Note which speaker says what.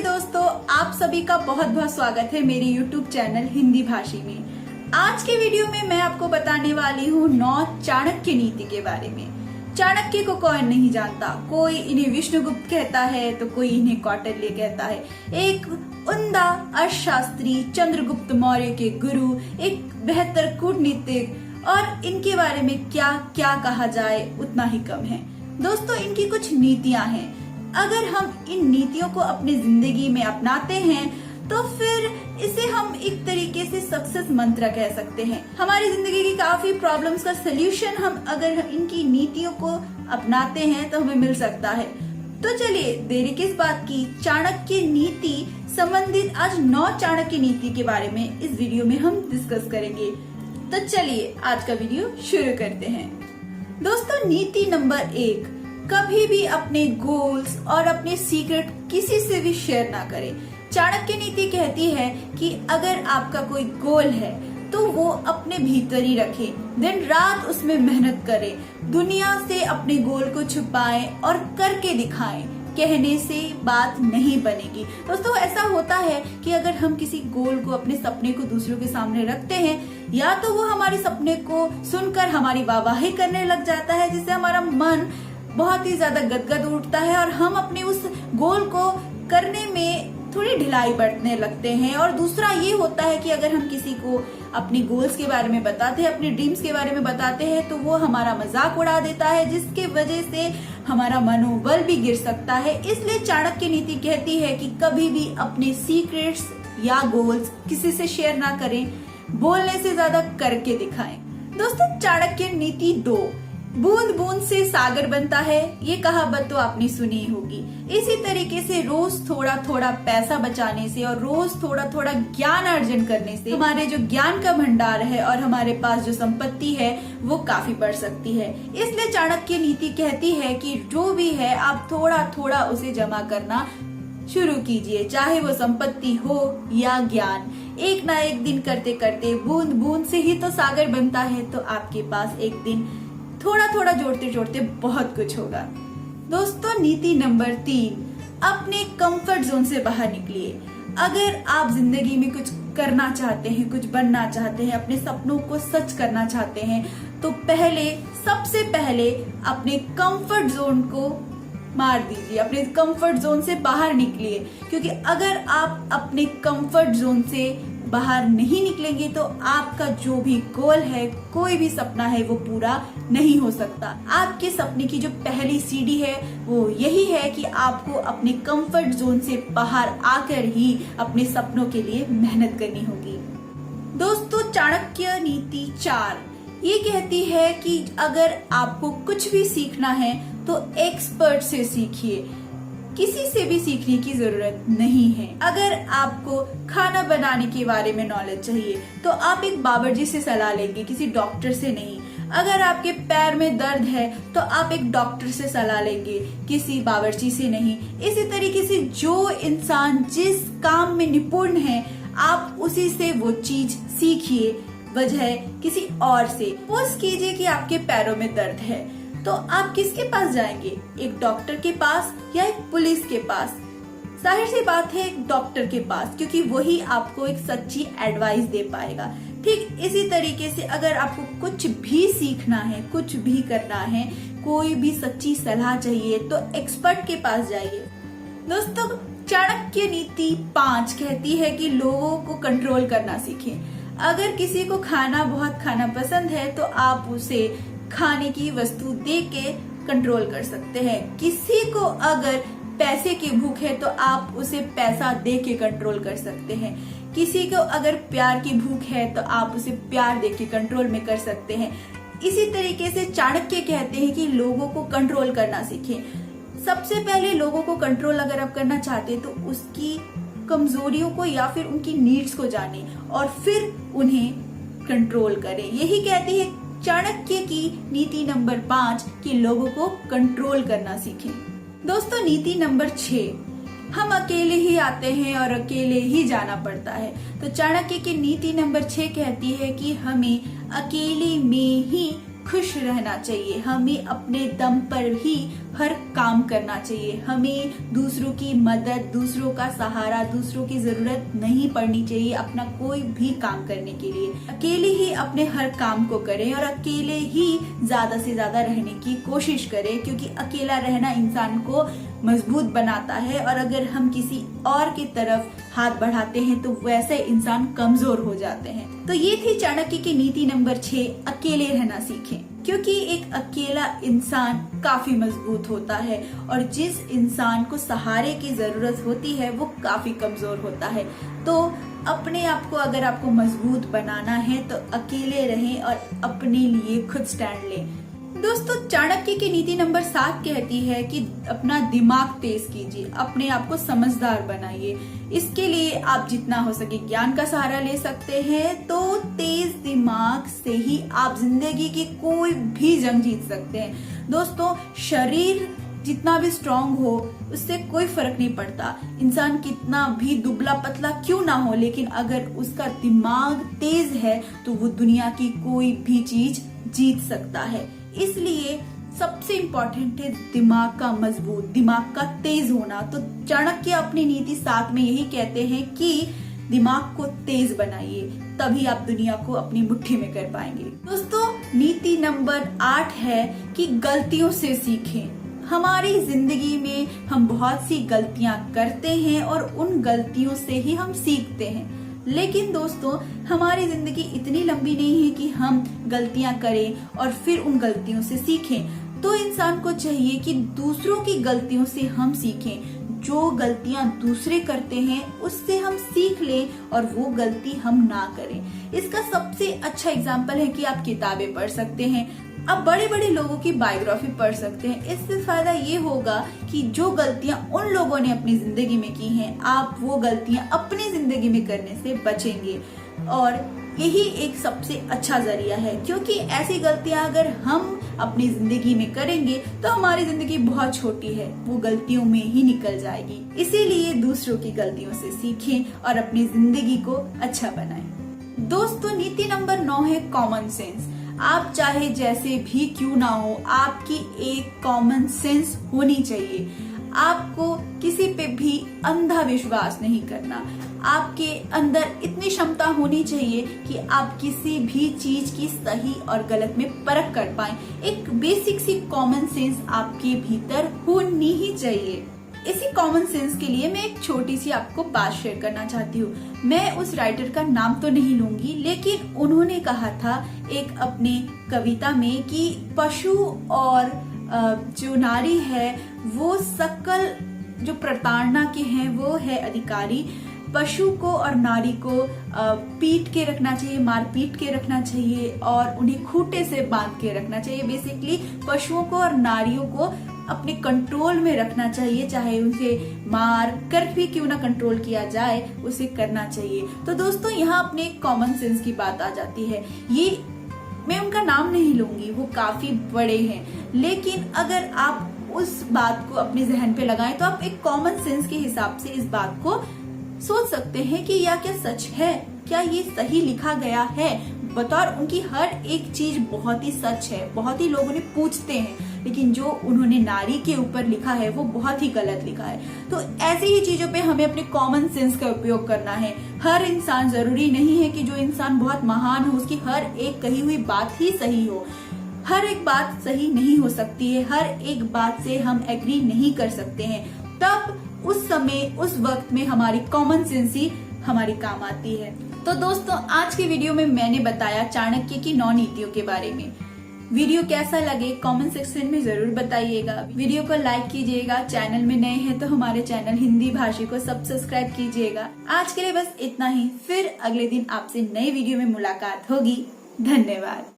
Speaker 1: दोस्तों, आप सभी का बहुत बहुत स्वागत है मेरे YouTube चैनल हिंदी भाषी में। आज के वीडियो में मैं आपको बताने वाली हूँ 9 चाणक्य नीति के बारे में। चाणक्य को कौन नहीं जानता, कोई इन्हें विष्णुगुप्त कहता है तो कोई इन्हें कौटिल्य कहता है। एक उम्दा अर्थशास्त्री, चंद्रगुप्त मौर्य के गुरु, एक बेहतर कूटनीतिक, और इनके बारे में क्या क्या कहा जाए उतना ही कम है। दोस्तों, इनकी कुछ नीतियां हैं। अगर हम इन नीतियों को अपनी जिंदगी में अपनाते हैं तो फिर इसे हम एक तरीके से सक्सेस मंत्र कह सकते हैं। हमारी जिंदगी की काफी प्रॉब्लम्स का सलूशन हम अगर इनकी नीतियों को अपनाते हैं तो हमें मिल सकता है। तो चलिए, देरी किस बात की, चाणक्य नीति संबंधित आज 9 चाणक्य नीति के बारे में इस वीडियो में हम डिस्कस करेंगे। तो चलिए आज का वीडियो शुरू करते हैं। दोस्तों, नीति नंबर 1, कभी भी अपने गोल्स और अपने सीक्रेट किसी से भी शेयर ना करें। चाणक्य नीति कहती है कि अगर आपका कोई गोल है तो वो अपने भीतर ही रखें, दिन रात उसमें मेहनत करें, दुनिया से अपने गोल को छुपाएं और करके दिखाएं। कहने से बात नहीं बनेगी। दोस्तों, ऐसा होता है कि अगर हम किसी गोल को, अपने सपने को दूसरों के सामने रखते हैं, या तो वो हमारे सपने को सुनकर हमारी वाहवाही करने लग जाता है, जिससे हमारा मन बहुत ही ज्यादा गदगद उठता है और हम अपने उस गोल को करने में थोड़ी ढिलाई बरतने लगते हैं। और दूसरा ये होता है कि अगर हम किसी को अपने गोल्स के बारे में बताते हैं, अपने ड्रीम्स के बारे में बताते हैं, तो वो हमारा मजाक उड़ा देता है, जिसके वजह से हमारा मनोबल भी गिर सकता है। इसलिए चाणक्य नीति कहती है कि कभी भी अपने सीक्रेट्स या गोल्स किसी से शेयर ना करें, बोलने से ज्यादा करके दिखाएं। दोस्तों, चाणक्य नीति 2, बूंद बूंद से सागर बनता है। ये कहावत तो आपने सुनी होगी। इसी तरीके से रोज थोड़ा थोड़ा पैसा बचाने से और रोज थोड़ा थोड़ा ज्ञान अर्जन करने से हमारे जो ज्ञान का भंडार है और हमारे पास जो संपत्ति है वो काफी बढ़ सकती है। इसलिए चाणक्य नीति कहती है कि जो भी है आप थोड़ा थोड़ा उसे जमा करना शुरू कीजिए, चाहे वो संपत्ति हो या ज्ञान। एक ना एक दिन करते करते बूंद बूंद से ही तो सागर बनता है। तो आपके पास एक दिन थोड़ा थोड़ा जोड़ते जोड़ते बहुत कुछ होगा। दोस्तों, नीति नंबर 3, अपने कंफर्ट जोन से बाहर निकलिए। अगर आप जिंदगी में कुछ करना चाहते हैं, कुछ बनना चाहते हैं, अपने सपनों को सच करना चाहते हैं, तो सबसे पहले अपने कंफर्ट जोन को मार दीजिए, अपने कंफर्ट जोन से बाहर निकलिए। क्योंकि अगर आप अपने कंफर्ट जोन से बाहर नहीं निकलेंगे तो आपका जो भी गोल है, कोई भी सपना है, वो पूरा नहीं हो सकता। आपके सपने की जो पहली सीढ़ी है वो यही है कि आपको अपने कंफर्ट जोन से बाहर आकर ही अपने सपनों के लिए मेहनत करनी होगी। दोस्तों, चाणक्य नीति 4 ये कहती है कि अगर आपको कुछ भी सीखना है तो एक्सपर्ट से सीखिए, किसी से भी सीखने की जरूरत नहीं है। अगर आपको खाना बनाने के बारे में नॉलेज चाहिए तो आप एक बावर्ची से सलाह लेंगे, किसी डॉक्टर से नहीं। अगर आपके पैर में दर्द है तो आप एक डॉक्टर से सलाह लेंगे, किसी बावर्ची से नहीं। इसी तरीके से जो इंसान जिस काम में निपुण है, आप उसी से वो चीज सीखिए, वजह किसी और से। सपोज कीजिए कि आपके पैरों में दर्द है, तो आप किसके पास जाएंगे, एक डॉक्टर के पास या एक पुलिस के पास? जाहिर सी बात है, एक डॉक्टर के पास, क्योंकि वही आपको एक सच्ची एडवाइस दे पाएगा। ठीक इसी तरीके से अगर आपको कुछ भी सीखना है, कुछ भी करना है, कोई भी सच्ची सलाह चाहिए, तो एक्सपर्ट के पास जाइए। दोस्तों, चाणक्य नीति 5 कहती है कि लोगों को कंट्रोल करना सीखें। अगर किसी को खाना बहुत खाना पसंद है तो आप उसे खाने की वस्तु दे के कंट्रोल कर सकते हैं। किसी को अगर पैसे की भूख है तो आप उसे पैसा दे के कंट्रोल कर सकते हैं। किसी को अगर प्यार की भूख है तो आप उसे प्यार दे के कंट्रोल में कर सकते हैं। इसी तरीके से चाणक्य कहते हैं कि लोगों को कंट्रोल करना सीखें। सबसे पहले लोगों को कंट्रोल अगर आप करना चाहते हैं तो उसकी कमजोरियों को या फिर उनकी नीड्स को जाने और फिर उन्हें कंट्रोल करें। यही कहती है चाणक्य की नीति नंबर 5 कि लोगों को कंट्रोल करना सीखें। दोस्तों, नीति नंबर 6, हम अकेले ही आते हैं और अकेले ही जाना पड़ता है। तो चाणक्य की नीति नंबर 6 कहती है कि हमें अकेले में ही खुश रहना चाहिए, हमें अपने दम पर ही हर काम करना चाहिए, हमें दूसरों की मदद, दूसरों का सहारा, दूसरों की जरूरत नहीं पड़नी चाहिए अपना कोई भी काम करने के लिए। अकेले ही अपने हर काम को करें और अकेले ही ज्यादा से ज्यादा रहने की कोशिश करें, क्योंकि अकेला रहना इंसान को मजबूत बनाता है और अगर हम किसी और की तरफ हाथ बढ़ाते हैं तो वैसे इंसान कमजोर हो जाते हैं। तो ये थी चाणक्य की नीति नंबर 6, अकेले रहना सीखें, क्योंकि एक अकेला इंसान काफी मजबूत होता है और जिस इंसान को सहारे की जरूरत होती है वो काफी कमजोर होता है। तो अपने आप को अगर आपको मजबूत बनाना है तो अकेले रहें और अपने लिए खुद स्टैंड लें। दोस्तों, चाणक्य की नीति नंबर 7 कहती है कि अपना दिमाग तेज कीजिए, अपने आप को समझदार बनाइए। इसके लिए आप जितना हो सके ज्ञान का सहारा ले सकते हैं। तो तेज दिमाग से ही आप जिंदगी की कोई भी जंग जीत सकते हैं। दोस्तों, शरीर जितना भी स्ट्रांग हो उससे कोई फर्क नहीं पड़ता, इंसान कितना भी दुबला पतला क्यों ना हो, लेकिन अगर उसका दिमाग तेज है तो वो दुनिया की कोई भी चीज जीत सकता है। इसलिए सबसे इम्पोर्टेंट है दिमाग का मजबूत, दिमाग का तेज होना। तो चाणक्य अपनी नीति 7 में यही कहते हैं कि दिमाग को तेज बनाइए, तभी आप दुनिया को अपनी मुट्ठी में कर पाएंगे। दोस्तों, नीति नंबर 8 है कि गलतियों से सीखें। हमारी जिंदगी में हम बहुत सी गलतियां करते हैं और उन गलतियों से ही हम सीखते हैं, लेकिन दोस्तों हमारी जिंदगी इतनी लंबी नहीं है कि हम गलतियां करें और फिर उन गलतियों से सीखें। तो इंसान को चाहिए कि दूसरों की गलतियों से हम सीखें, जो गलतियां दूसरे करते हैं उससे हम सीख लें और वो गलती हम ना करें। इसका सबसे अच्छा एग्जाम्पल है कि आप किताबें पढ़ सकते हैं, आप बड़े बड़े लोगों की बायोग्राफी पढ़ सकते हैं। इससे फायदा ये होगा कि जो गलतियां उन लोगों ने अपनी जिंदगी में की हैं, आप वो गलतियां अपनी जिंदगी में करने से बचेंगे और यही एक सबसे अच्छा जरिया है, क्योंकि ऐसी गलतियां अगर हम अपनी जिंदगी में करेंगे तो हमारी जिंदगी बहुत छोटी है, वो गलतियों में ही निकल जाएगी। इसीलिए दूसरों की गलतियों से सीखें और अपनी जिंदगी को अच्छा बनाएं। दोस्तों, नीति नंबर 9 है कॉमन सेंस। आप चाहे जैसे भी क्यों ना हो, आपकी एक कॉमन सेंस होनी चाहिए। आपको किसी पे भी अंधा विश्वास नहीं करना। आपके अंदर इतनी क्षमता होनी चाहिए कि आप किसी भी चीज की सही और गलत में परख कर पाएं। एक बेसिक सी कॉमन सेंस आपके भीतर होनी ही चाहिए। इसी कॉमन सेंस के लिए मैं एक छोटी सी आपको बात शेयर करना चाहती हूँ। मैं उस राइटर का नाम तो नहीं लूंगी, लेकिन उन्होंने कहा था एक अपने कविता में कि पशु और जो नारी है वो सकल जो प्रताड़ना के हैं वो है अधिकारी। पशु को और नारी को पीट के रखना चाहिए, मार पीट के रखना चाहिए और उन्हें खूंटे से बांध के रखना चाहिए। बेसिकली पशुओं को और नारियों को अपने कंट्रोल में रखना चाहिए, चाहे उसे मार कर भी क्यों ना कंट्रोल किया जाए, उसे करना चाहिए। तो दोस्तों, यहाँ अपने कॉमन सेंस की बात आ जाती है। ये मैं उनका नाम नहीं लूंगी, वो काफी बड़े हैं, लेकिन अगर आप उस बात को अपने जहन पे लगाएं तो आप एक कॉमन सेंस के हिसाब से इस बात को सोच सकते हैं कि यह क्या सच है, क्या ये सही लिखा गया है। बतौर उनकी हर एक चीज बहुत ही सच है, बहुत ही लोग उन्हें पूछते हैं, लेकिन जो उन्होंने नारी के ऊपर लिखा है वो बहुत ही गलत लिखा है। तो ऐसी ही चीजों पे हमें अपने कॉमन सेंस का उपयोग करना है। हर इंसान, जरूरी नहीं है कि जो इंसान बहुत महान हो उसकी हर एक कही हुई बात ही सही हो। हर एक बात सही नहीं हो सकती है, हर एक बात से हम एग्री नहीं कर सकते हैं। तब उस समय, उस वक्त में हमारी कॉमन सेंस ही हमारी काम आती है। तो दोस्तों, आज के वीडियो में मैंने बताया चाणक्य की 9 नीतियों के बारे में। वीडियो कैसा लगे कमेंट सेक्शन में जरूर बताइएगा। वीडियो को लाइक कीजिएगा, चैनल में नए हैं तो हमारे चैनल हिंदी भाषी को सब्सक्राइब कीजिएगा। आज के लिए बस इतना ही, फिर अगले दिन आपसे नए वीडियो में मुलाकात होगी। धन्यवाद।